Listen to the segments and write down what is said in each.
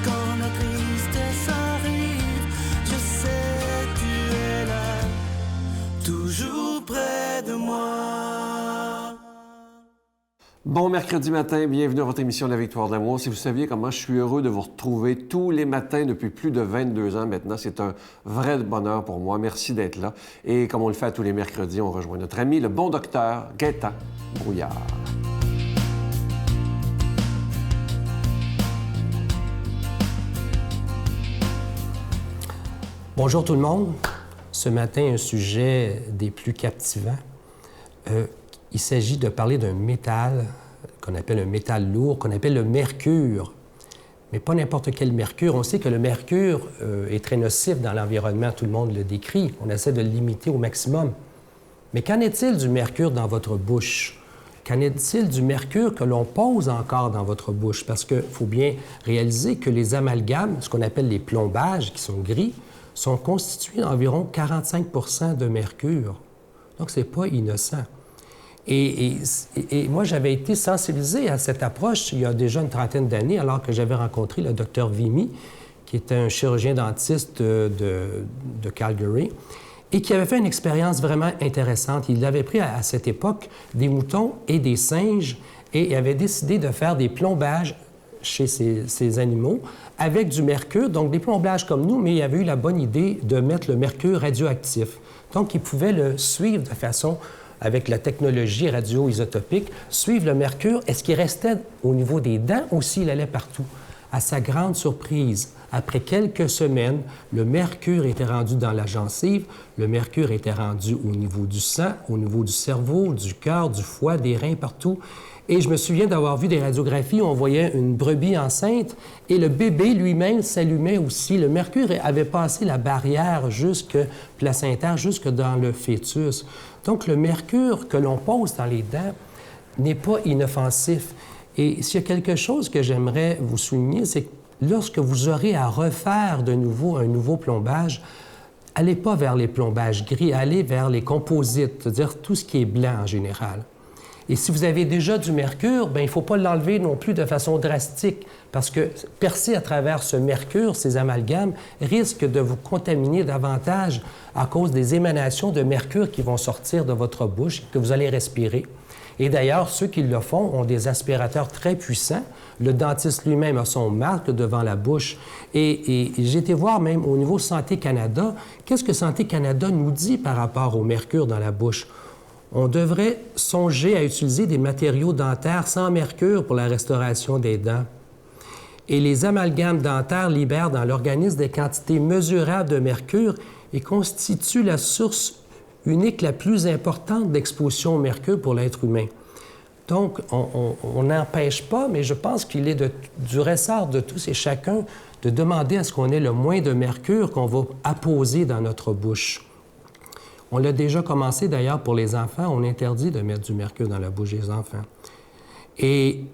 quand la tristesse arrive, je sais tu es là, toujours près de moi. Bon mercredi matin, bienvenue à votre émission La Victoire de l'amour. Si vous saviez comment je suis heureux de vous retrouver tous les matins depuis plus de 22 ans maintenant, c'est un vrai bonheur pour moi. Merci d'être là. Et comme on le fait à tous les mercredis, on rejoint notre ami, le bon docteur Gaétan Brouillard. Bonjour tout le monde. Ce matin, un sujet des plus captivants. Il s'agit de parler d'un métal qu'on appelle un métal lourd, qu'on appelle le mercure. Mais pas n'importe quel mercure. On sait que le mercure est très nocif dans l'environnement, tout le monde le décrit. On essaie de le limiter au maximum. Mais qu'en est-il du mercure dans votre bouche? Qu'en est-il du mercure que l'on pose encore dans votre bouche? Parce qu'il faut bien réaliser que les amalgames, ce qu'on appelle les plombages, qui sont gris, sont constitués d'environ 45 de mercure. Donc, ce n'est pas innocent. Et moi, j'avais été sensibilisé à cette approche il y a déjà une trentaine d'années, alors que j'avais rencontré le docteur Vimy, qui était un chirurgien dentiste de Calgary, et qui avait fait une expérience vraiment intéressante. Il avait pris à cette époque des moutons et des singes, et il avait décidé de faire des plombages chez ces animaux avec du mercure, donc des plombages comme nous, mais il avait eu la bonne idée de mettre le mercure radioactif. Donc, il pouvait le suivre de façon, avec la technologie radioisotopique, suivre le mercure. Est-ce qu'il restait au niveau des dents ou s'il allait partout? À sa grande surprise, après quelques semaines, le mercure était rendu dans la gencive, le mercure était rendu au niveau du sang, au niveau du cerveau, du cœur, du foie, des reins, partout. Et je me souviens d'avoir vu des radiographies où on voyait une brebis enceinte et le bébé lui-même s'allumait aussi. Le mercure avait passé la barrière placentaire jusque dans le fœtus. Donc, le mercure que l'on pose dans les dents n'est pas inoffensif. Et s'il y a quelque chose que j'aimerais vous souligner, c'est que lorsque vous aurez à refaire de nouveau un nouveau plombage, allez pas vers les plombages gris, allez vers les composites, c'est-à-dire tout ce qui est blanc en général. Et si vous avez déjà du mercure, bien, il ne faut pas l'enlever non plus de façon drastique, parce que percer à travers ce mercure, ces amalgames, risque de vous contaminer davantage à cause des émanations de mercure qui vont sortir de votre bouche, que vous allez respirer. Et d'ailleurs, ceux qui le font ont des aspirateurs très puissants. Le dentiste lui-même a son masque devant la bouche. Et j'ai été voir même au niveau Santé Canada, qu'est-ce que Santé Canada nous dit par rapport au mercure dans la bouche? On devrait songer à utiliser des matériaux dentaires sans mercure pour la restauration des dents. Et les amalgames dentaires libèrent dans l'organisme des quantités mesurables de mercure et constituent la source unique la plus importante d'exposition au mercure pour l'être humain. Donc, on n'empêche pas, mais je pense qu'il est du ressort de tous et chacun de demander à ce qu'on ait le moins de mercure qu'on va apposer dans notre bouche. On l'a déjà commencé d'ailleurs pour les enfants. On interdit de mettre du mercure dans la bouche des enfants. Et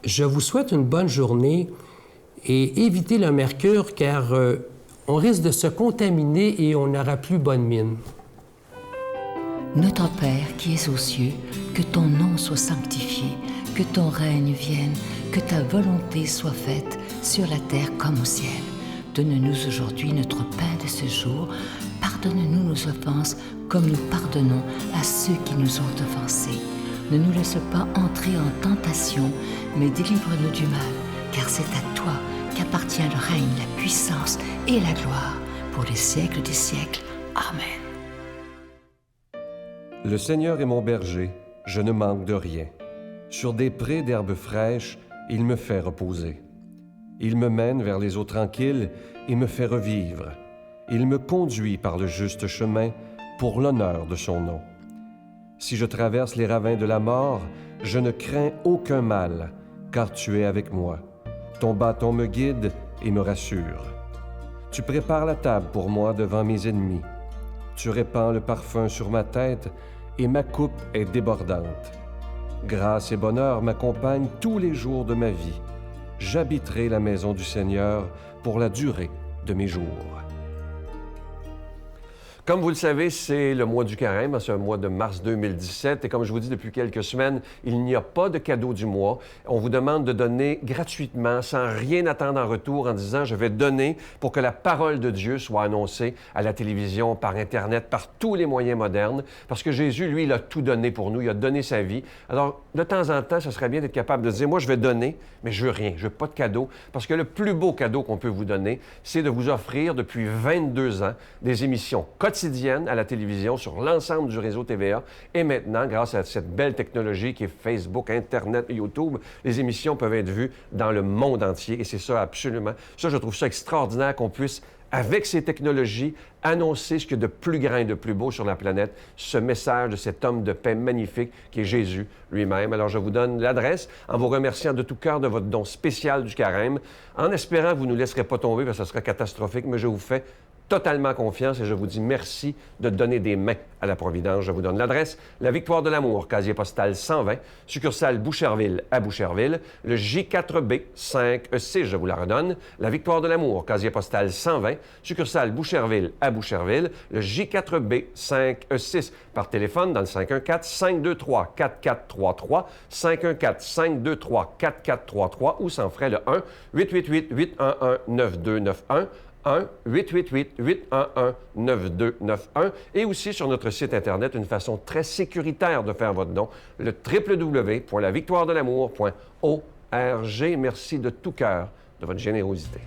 je vous souhaite une bonne journée et évitez le mercure car on risque de se contaminer et on n'aura plus bonne mine. Notre Père qui es aux cieux, que ton nom soit sanctifié, que ton règne vienne, que ta volonté soit faite sur la terre comme au ciel. Donne-nous aujourd'hui notre pain de ce jour. Pardonne-nous nos offenses, comme nous pardonnons à ceux qui nous ont offensés. Ne nous laisse pas entrer en tentation, mais délivre-nous du mal, car c'est à toi qu'appartient le règne, la puissance et la gloire, pour les siècles des siècles. Amen. Le Seigneur est mon berger, je ne manque de rien. Sur des prés d'herbes fraîches, il me fait reposer. Il me mène vers les eaux tranquilles et me fait revivre. Il me conduit par le juste chemin pour l'honneur de son nom. Si je traverse les ravins de la mort, je ne crains aucun mal, car tu es avec moi. Ton bâton me guide et me rassure. Tu prépares la table pour moi devant mes ennemis. Tu répands le parfum sur ma tête et ma coupe est débordante. Grâce et bonheur m'accompagnent tous les jours de ma vie. J'habiterai la maison du Seigneur pour la durée de mes jours. Comme vous le savez, c'est le mois du carême, c'est un mois de mars 2017. Et comme je vous dis depuis quelques semaines, il n'y a pas de cadeau du mois. On vous demande de donner gratuitement, sans rien attendre en retour, en disant « je vais donner pour que la parole de Dieu soit annoncée à la télévision, par Internet, par tous les moyens modernes. » Parce que Jésus, lui, il a tout donné pour nous, il a donné sa vie. Alors, de temps en temps, ce serait bien d'être capable de dire « moi, je vais donner, mais je veux rien, je veux pas de cadeau. » Parce que le plus beau cadeau qu'on peut vous donner, c'est de vous offrir depuis 22 ans des émissions quotidiennes à la télévision sur l'ensemble du réseau TVA. Et maintenant, grâce à cette belle technologie qui est Facebook, Internet, YouTube, les émissions peuvent être vues dans le monde entier. Et c'est ça absolument. Ça, je trouve ça extraordinaire qu'on puisse, avec ces technologies, annoncer ce qu'il y a de plus grand et de plus beau sur la planète, ce message de cet homme de paix magnifique qui est Jésus lui-même. Alors, je vous donne l'adresse en vous remerciant de tout cœur de votre don spécial du carême, en espérant que vous ne nous laisserez pas tomber, parce que ce serait catastrophique, mais je vous fais totalement confiance et je vous dis merci de donner des mains à la Providence. Je vous donne l'adresse, la Victoire de l'Amour, casier postal 120, succursale Boucherville à Boucherville, le J4B 5E6, je vous la redonne, la Victoire de l'Amour, casier postal 120, succursale Boucherville à Boucherville, le J4B 5E6, par téléphone dans le 514-523-4433, 514-523-4433 ou sans frais le 1-888-811-9291, 1-888-811-9291 et aussi sur notre site Internet, une façon très sécuritaire de faire votre don, le www.lavictoiredelamour.org. Merci de tout cœur de votre générosité.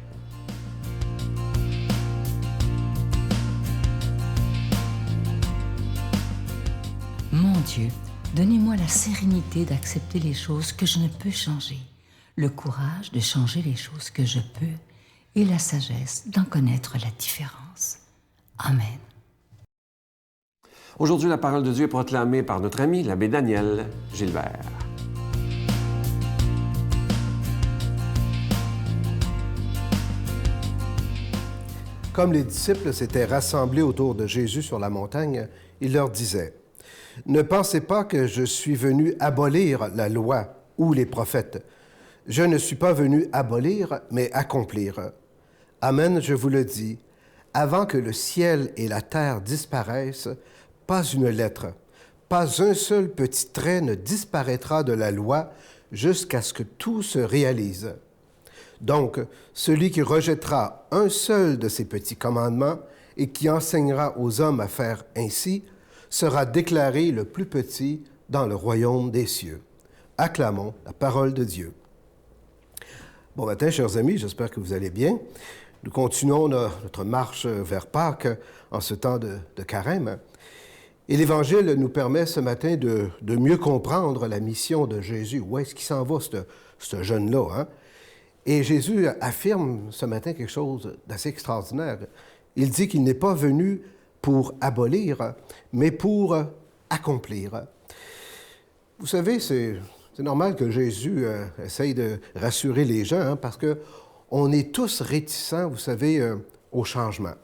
Mon Dieu, donnez-moi la sérénité d'accepter les choses que je ne peux changer, le courage de changer les choses que je peux, et la sagesse d'en connaître la différence. Amen. Aujourd'hui, la parole de Dieu est proclamée par notre ami, l'abbé Daniel Gilbert. Comme les disciples s'étaient rassemblés autour de Jésus sur la montagne, il leur disait, « Ne pensez pas que je suis venu abolir la loi ou les prophètes. Je ne suis pas venu abolir, mais accomplir. Amen, je vous le dis, avant que le ciel et la terre disparaissent, pas une lettre, pas un seul petit trait ne disparaîtra de la loi jusqu'à ce que tout se réalise. Donc, celui qui rejettera un seul de ces petits commandements et qui enseignera aux hommes à faire ainsi, sera déclaré le plus petit dans le royaume des cieux. » Acclamons la parole de Dieu. Bon matin, chers amis, j'espère que vous allez bien. Nous continuons notre marche vers Pâques en ce temps de carême. Et l'Évangile nous permet ce matin de mieux comprendre la mission de Jésus. Où est-ce qu'il s'en va, ce jeune-là, hein? Et Jésus affirme ce matin quelque chose d'assez extraordinaire. Il dit qu'il n'est pas venu pour abolir, mais pour accomplir. Vous savez, c'est normal que Jésus essaye de rassurer les gens, hein, parce qu'on est tous réticents, vous savez, au changement.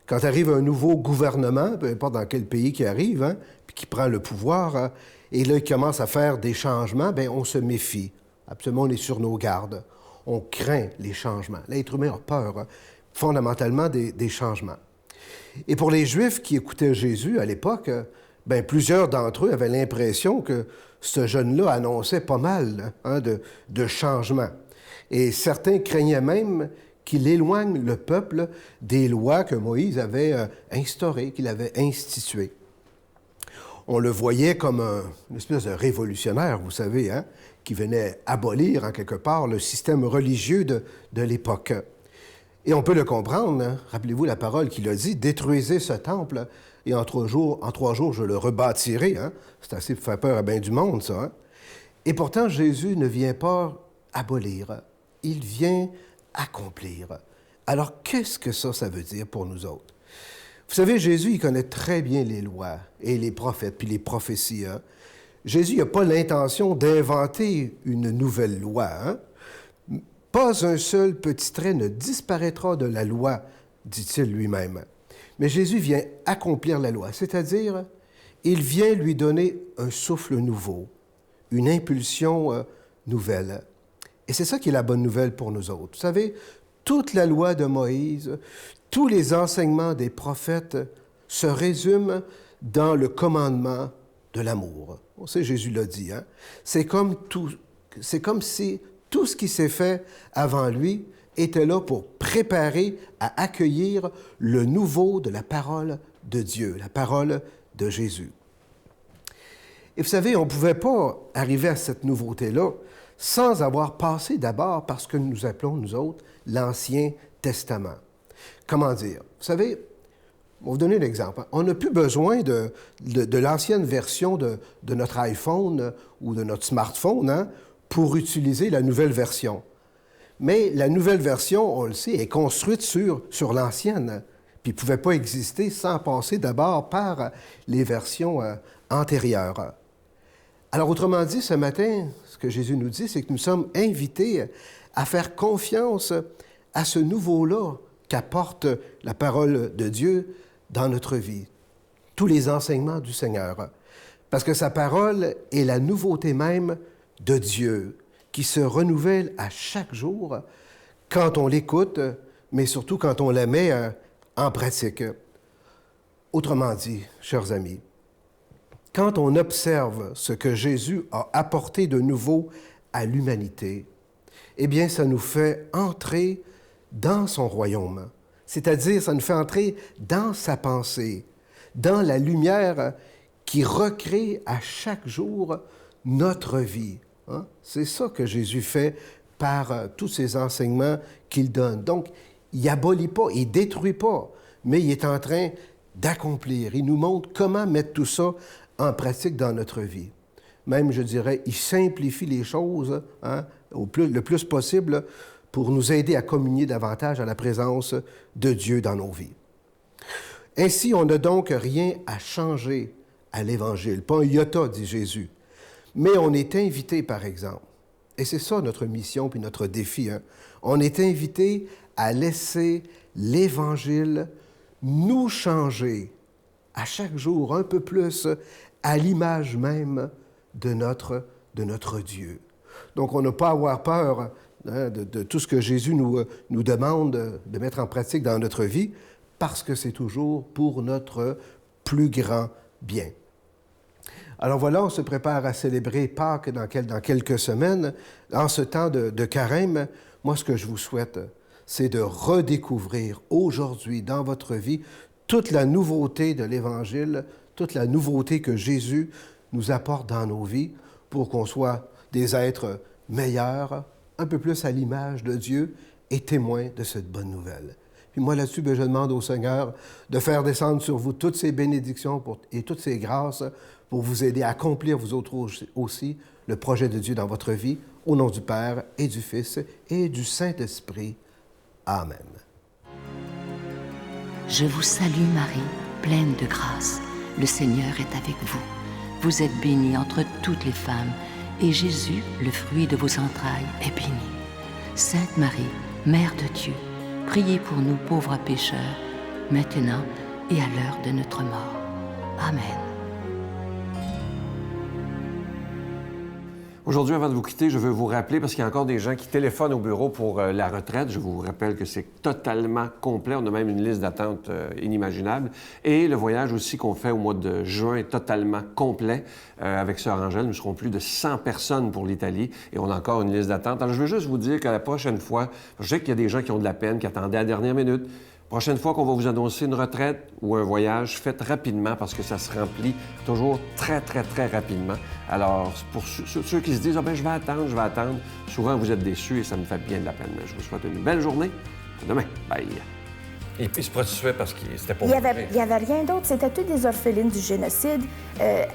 Quand arrive un nouveau gouvernement, peu importe dans quel pays qui arrive, hein, puis qui prend le pouvoir, hein, et là, il commence à faire des changements, bien, on se méfie. Absolument, on est sur nos gardes. On craint les changements. L'être humain a peur, hein, fondamentalement, des changements. Et pour les Juifs qui écoutaient Jésus à l'époque, bien, plusieurs d'entre eux avaient l'impression que ce jeune-là annonçait pas mal, hein, de changements. Et certains craignaient même qu'il éloigne le peuple des lois que Moïse avait instaurées, qu'il avait instituées. On le voyait comme une espèce de révolutionnaire, vous savez, hein, qui venait abolir en quelque part le système religieux de l'époque. Et on peut le comprendre, hein? Rappelez-vous la parole qu'il a dit, « Détruisez ce temple, et en 3 jours, je le rebâtirai. » Hein? C'est assez pour faire peur à bien du monde, ça. Hein? Et pourtant, Jésus ne vient pas abolir, il vient accomplir. Alors, qu'est-ce que ça veut dire pour nous autres? Vous savez, Jésus, il connaît très bien les lois et les prophètes, puis les prophéties. Hein? Jésus n'a pas l'intention d'inventer une nouvelle loi. Hein? Pas un seul petit trait ne disparaîtra de la loi, dit-il lui-même. Mais Jésus vient accomplir la loi, c'est-à-dire, il vient lui donner un souffle nouveau, une impulsion nouvelle. Et c'est ça qui est la bonne nouvelle pour nous autres. Vous savez, toute la loi de Moïse, tous les enseignements des prophètes se résume dans le commandement de l'amour. On sait, Jésus l'a dit, hein? C'est comme si tout ce qui s'est fait avant lui était là pour préparer à accueillir le nouveau de la parole de Dieu, la parole de Jésus. Et vous savez, on ne pouvait pas arriver à cette nouveauté-là sans avoir passé d'abord par ce que nous appelons, nous autres, l'Ancien Testament. Comment dire? Vous savez, on va vous donner un exemple. On n'a plus besoin de l'ancienne version de notre iPhone ou de notre smartphone, hein, pour utiliser la nouvelle version. Mais la nouvelle version, on le sait, est construite sur l'ancienne, puis ne pouvait pas exister sans passer d'abord par les versions antérieures. Alors, autrement dit, ce matin, ce que Jésus nous dit, c'est que nous sommes invités à faire confiance à ce nouveau-là qu'apporte la parole de Dieu dans notre vie, tous les enseignements du Seigneur. Parce que sa parole est la nouveauté même de Dieu, qui se renouvelle à chaque jour quand on l'écoute, mais surtout quand on la met en pratique. Autrement dit, chers amis, quand on observe ce que Jésus a apporté de nouveau à l'humanité, eh bien, ça nous fait entrer dans son royaume. C'est-à-dire, ça nous fait entrer dans sa pensée, dans la lumière qui recrée à chaque jour notre vie. Hein? C'est ça que Jésus fait par tous ces enseignements qu'il donne. Donc, il n'abolit pas, il ne détruit pas, mais il est en train d'accomplir. Il nous montre comment mettre tout ça en pratique dans notre vie. Même, je dirais, il simplifie les choses, hein, le plus possible pour nous aider à communier davantage à la présence de Dieu dans nos vies. Ainsi, on n'a donc rien à changer à l'Évangile. Pas un iota, dit Jésus. Mais on est invité, par exemple, et c'est ça notre mission puis notre défi, hein, on est invité à laisser l'Évangile nous changer à chaque jour un peu plus à l'image même de notre Dieu. Donc, on n'a pas à avoir peur, hein, de tout ce que Jésus nous demande de mettre en pratique dans notre vie, parce que c'est toujours pour notre plus grand bien. Alors voilà, on se prépare à célébrer Pâques dans quelques semaines. En ce temps de carême, moi, ce que je vous souhaite, c'est de redécouvrir aujourd'hui dans votre vie toute la nouveauté de l'Évangile, toute la nouveauté que Jésus nous apporte dans nos vies pour qu'on soit des êtres meilleurs, un peu plus à l'image de Dieu et témoins de cette bonne nouvelle. Puis moi, là-dessus, je demande au Seigneur de faire descendre sur vous toutes ces bénédictions et toutes ces grâces pour vous aider à accomplir, vous autres aussi, le projet de Dieu dans votre vie, au nom du Père et du Fils et du Saint-Esprit. Amen. Je vous salue Marie, pleine de grâce. Le Seigneur est avec vous. Vous êtes bénie entre toutes les femmes, et Jésus, le fruit de vos entrailles, est béni. Sainte Marie, Mère de Dieu, priez pour nous pauvres pécheurs, maintenant et à l'heure de notre mort. Amen. Aujourd'hui, avant de vous quitter, je veux vous rappeler, parce qu'il y a encore des gens qui téléphonent au bureau pour la retraite. Je vous rappelle que c'est totalement complet. On a même une liste d'attente inimaginable. Et le voyage aussi qu'on fait au mois de juin est totalement complet. Avec Sœur Angèle, nous serons plus de 100 personnes pour l'Italie et on a encore une liste d'attente. Alors, je veux juste vous dire que la prochaine fois, je sais qu'il y a des gens qui ont de la peine, qui attendaient à la dernière minute. Prochaine fois qu'on va vous annoncer une retraite ou un voyage, faites rapidement parce que ça se remplit toujours très, très, très rapidement. Alors, pour ceux qui se disent « Ah bien, je vais attendre », souvent vous êtes déçus et ça me fait bien de la peine. Je vous souhaite une belle journée. À demain. Bye. Et puis, il se prostituait parce que c'était pas Il n'y avait rien d'autre. C'était toutes des orphelines du génocide,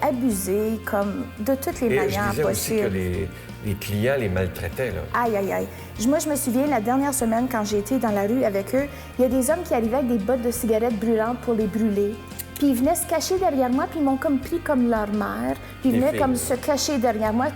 abusées, comme de toutes les manières possibles. possibles. Aussi que les clients les maltraitaient, là. Aïe, aïe, aïe. Moi, je me souviens, la dernière semaine, quand j'ai été dans la rue avec eux, il y a des hommes qui arrivaient avec des bottes de cigarettes brûlantes pour les brûler. Puis ils venaient se cacher derrière moi, puis ils m'ont comme pris comme leur mère. Puis ils venaient comme se cacher derrière moi.